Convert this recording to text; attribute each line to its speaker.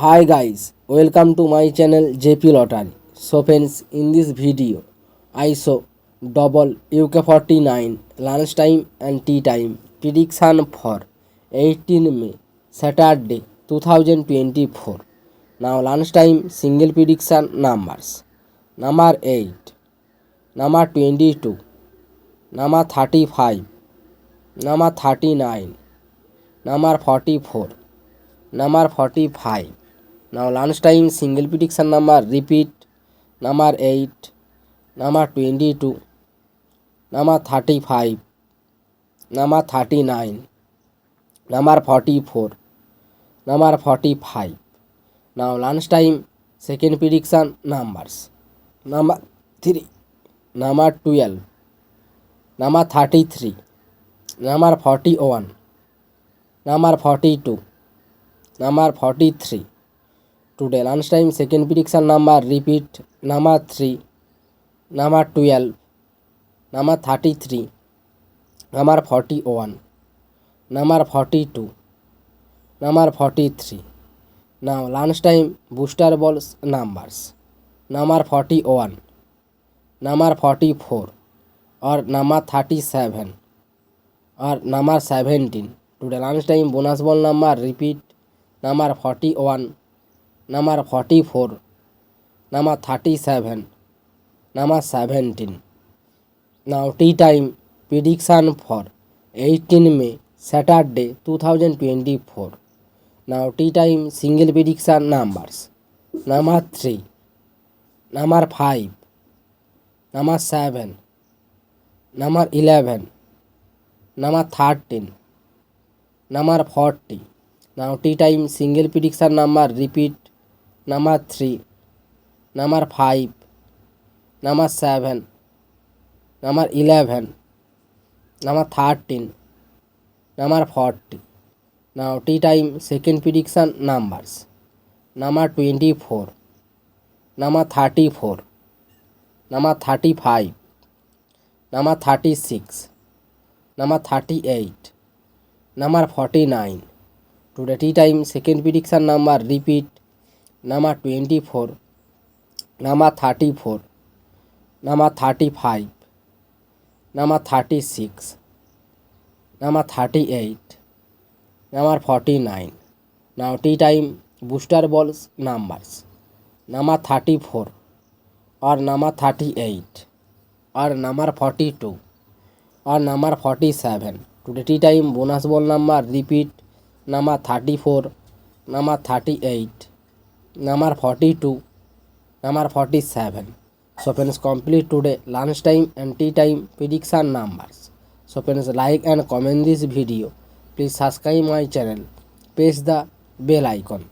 Speaker 1: Hi guys, welcome to my channel JP Lottery. So friends, in this video, I show double UK49 lunchtime and tea time prediction for 18 May Saturday 2024. Now lunchtime single prediction numbers. Number 8, number 22, number 35, number 39, number 44, number 45. Now lunchtime single prediction number repeat. Number 8, number 22, number 35, number 39, number 44, number 45. Now lunchtime second prediction numbers. Number 3, number 12, number 33, number 41, number 42, number 43. Today lunchtime second prediction number repeat. Number 3, number 12, number 33, number 41, number 42, number 43. Now lunchtime booster balls numbers. Number 41, number 44 or number 37 or number 17. Today lunchtime bonus ball number repeat. Number 41, number 44, number 37, number 17. Now tea time prediction for 18 May Saturday 2024. Now tea time single prediction numbers. Number 3, number 5, number 7, number 11, number 13, number 40. Now tea time single prediction number repeat. Number 3, number 5, number 7, number 11, number 13, number 40. Now tea time second prediction numbers. Number 24, number 34, number 35, number 36, number 38, number 49. Today tea time second prediction number repeat. Number 24, number 34, number 35, number 36, number 38, number 49. Now tea time booster balls numbers. Number 34 or number 38 or number 42 or number 47. Today tea time bonus ball number repeat. Number 34, number 38, number 42, number 47. So friends, complete today lunchtime and tea time prediction numbers. So friends, like and comment this video. Please subscribe my channel. Press the bell icon.